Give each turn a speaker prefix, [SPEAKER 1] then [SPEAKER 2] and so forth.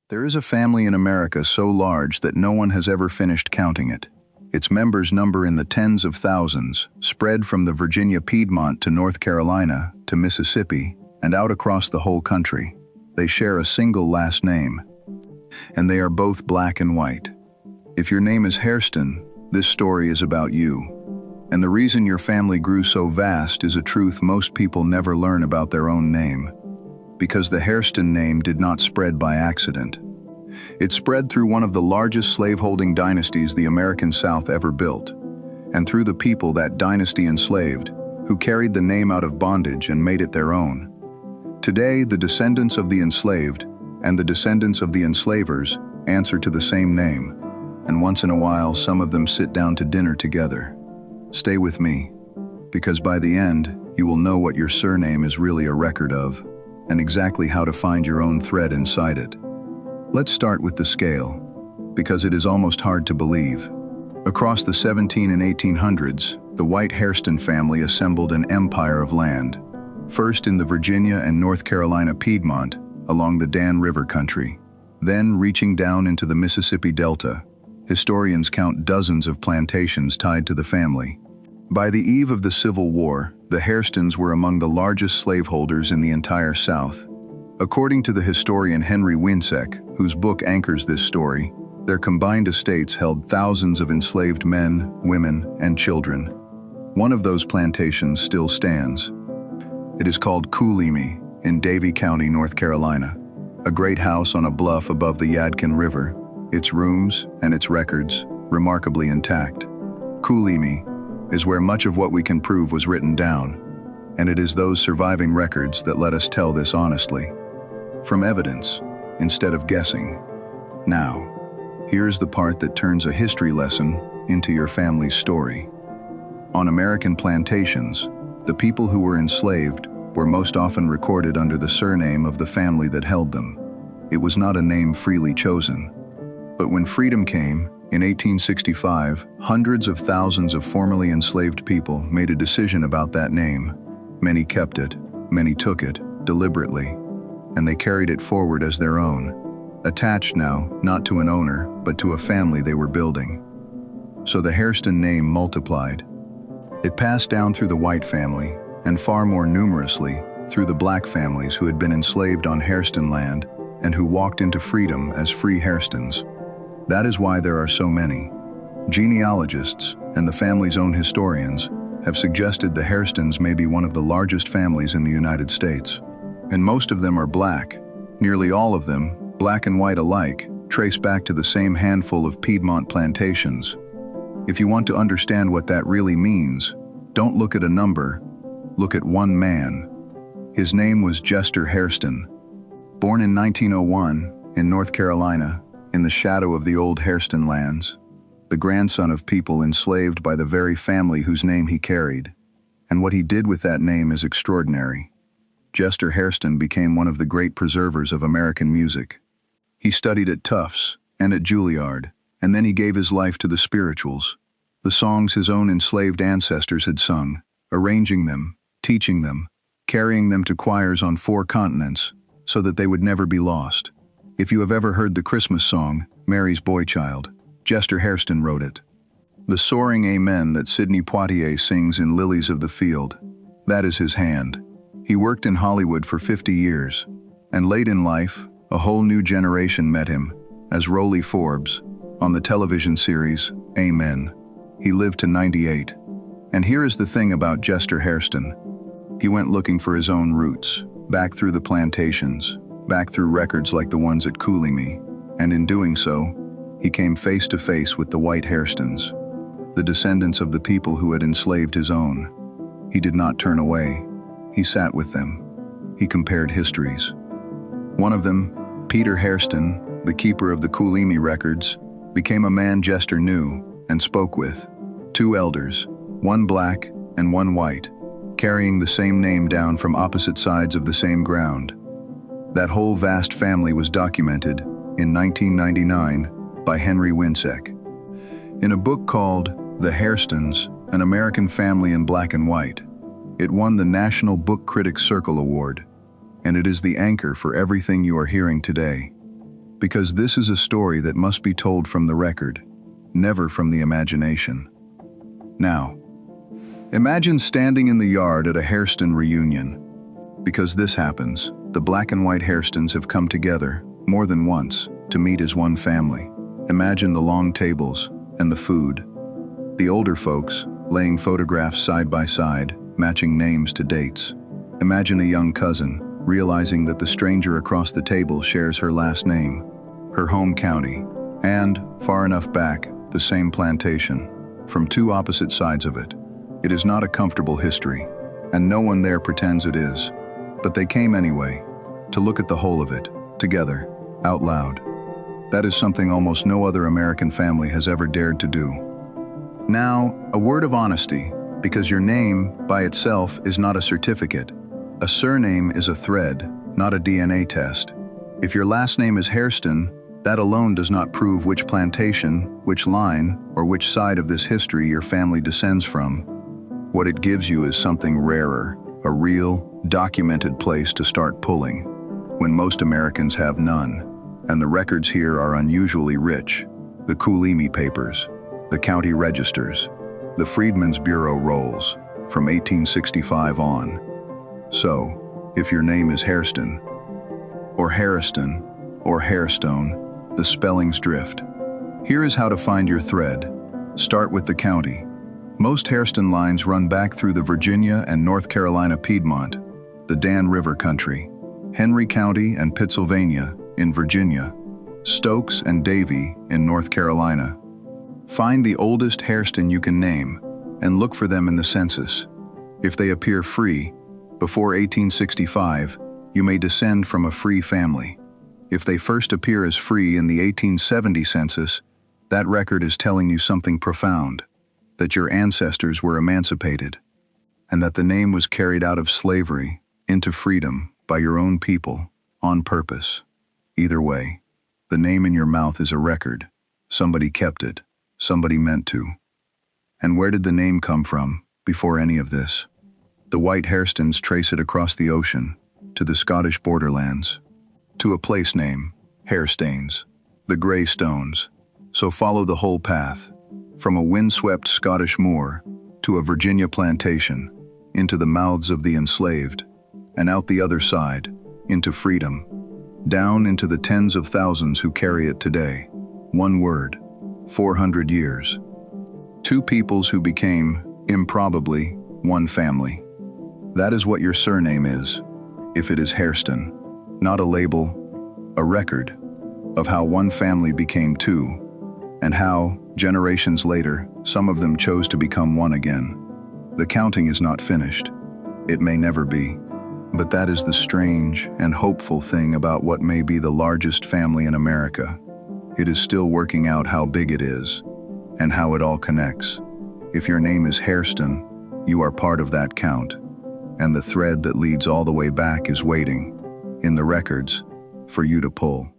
[SPEAKER 1] There is a family in America so large that no one has ever finished counting it. Its members number in the tens of thousands, spread from the Virginia Piedmont to North Carolina to Mississippi and out across the whole country. They share a single last name, and they are both black and white. If your name is Hairston, this story is about you. And the reason your family grew so vast is a truth most people never learn about their own name. Because the Hairston name did not spread by accident. It spread through one of the largest slaveholding dynasties the American South ever built, and through the people that dynasty enslaved, who carried the name out of bondage and made it their own. Today, the descendants of the enslaved and the descendants of the enslavers answer to the same name, and once in a while some of them sit down to dinner together. Stay with me, because by the end, you will know what your surname is really a record of, and exactly how to find your own thread inside it. Let's start with the scale, because it is almost hard to believe. Across the 1700s and 1800s, the white Hairston family assembled an empire of land, first in the Virginia and North Carolina Piedmont, along the Dan River country, then reaching down into the Mississippi Delta. Historians count dozens of plantations tied to the family. By the eve of the Civil War, the Hairstons were among the largest slaveholders in the entire South. According to the historian Henry Wiencek, whose book anchors this story, their combined estates held thousands of enslaved men, women, and children. One of those plantations still stands. It is called Cooleemee in Davie County, North Carolina, a great house on a bluff above the Yadkin River, its rooms and its records remarkably intact. Cooleemee is where much of what we can prove was written down, and it is those surviving records that let us tell this honestly, from evidence, instead of guessing. Now, here's the part that turns a history lesson into your family's story. On American plantations, the people who were enslaved were most often recorded under the surname of the family that held them. It was not a name freely chosen. But when freedom came, in 1865, hundreds of thousands of formerly enslaved people made a decision about that name. Many kept it, many took it, deliberately, and they carried it forward as their own, attached now not to an owner, but to a family they were building. So the Hairston name multiplied. It passed down through the white family, and far more numerously, through the black families who had been enslaved on Hairston land and who walked into freedom as free Hairstons. That is why there are so many. Genealogists and the family's own historians have suggested the Hairstons may be one of the largest families in the United States. And most of them are black. Nearly all of them, black and white alike, trace back to the same handful of Piedmont plantations. If you want to understand what that really means, don't look at a number, look at one man. His name was Jester Hairston. Born in 1901 in North Carolina, in the shadow of the old Hairston lands, the grandson of people enslaved by the very family whose name he carried. And what he did with that name is extraordinary. Jester Hairston became one of the great preservers of American music. He studied at Tufts and at Juilliard, and then he gave his life to the spirituals, the songs his own enslaved ancestors had sung, arranging them, teaching them, carrying them to choirs on 4 continents so that they would never be lost. If you have ever heard the Christmas song, Mary's Boy Child, Jester Hairston wrote it. The soaring amen that Sidney Poitier sings in Lilies of the Field, that is his hand. He worked in Hollywood for 50 years, and late in life, a whole new generation met him, as Rollie Forbes, on the television series, Amen. He lived to 98. And here is the thing about Jester Hairston. He went looking for his own roots, back through the plantations, back through records like the ones at Cooleemee, and in doing so, he came face to face with the white Hairstons, the descendants of the people who had enslaved his own. He did not turn away. He sat with them. He compared histories. One of them, Peter Hairston, the keeper of the Cooleemee records, became a man Jester knew and spoke with. 2 elders, one black and one white, carrying the same name down from opposite sides of the same ground. That whole vast family was documented in 1999 by Henry Wiencek. In a book called The Hairstones, An American Family in Black and White, it won the National Book Critics Circle Award, and it is the anchor for everything you are hearing today. because this is a story that must be told from the record, never from the imagination. Now, imagine standing in the yard at a Hairston reunion. Because this happens, the black and white Hairstons have come together, more than once, to meet as one family. Imagine the long tables and the food. The older folks, laying photographs side by side, matching names to dates. Imagine a young cousin, realizing that the stranger across the table shares her last name, her home county, and, far enough back, the same plantation, from two opposite sides of it. It is not a comfortable history, and no one there pretends it is. But they came anyway, to look at the whole of it, together, out loud. That is something almost no other American family has ever dared to do. Now, a word of honesty, because your name, by itself, is not a certificate. A surname is a thread, not a DNA test. If your last name is Hairston, that alone does not prove which plantation, which line, or which side of this history your family descends from. What it gives you is something rarer, a real, documented place to start pulling, when most Americans have none. And the records here are unusually rich. The Cooleemee papers, the county registers, the Freedmen's Bureau rolls, from 1865 on. So, if your name is Hairston, or Hairston, or Hairstone, the spellings drift. Here is how to find your thread. Start with the county. Most Hairston lines run back through the Virginia and North Carolina Piedmont, the Dan River country, Henry County and Pittsylvania in Virginia, Stokes and Davie in North Carolina. Find the oldest Hairston you can name and look for them in the census. If they appear free, before 1865, you may descend from a free family. If they first appear as free in the 1870 census, that record is telling you something profound, that your ancestors were emancipated, and that the name was carried out of slavery into freedom by your own people, on purpose. Either way, the name in your mouth is a record. Somebody kept it. Somebody meant to. And where did the name come from, before any of this? The white Hairstons trace it across the ocean, to the Scottish borderlands, to a place name, Hairstanes, the Grey Stones. So follow the whole path, from a windswept Scottish moor, to a Virginia plantation, into the mouths of the enslaved, and out the other side, into freedom, down into the tens of thousands who carry it today. One word, 400 years. Two peoples who became, improbably, one family. That is what your surname is, if it is Hairston. Not a label, a record of how one family became two, and how, generations later, some of them chose to become one again. The counting is not finished. It may never be. But that is the strange and hopeful thing about what may be the largest family in America. It is still working out how big it is, and how it all connects. If your name is Hairston, you are part of that count, and the thread that leads all the way back is waiting, in the records, for you to pull.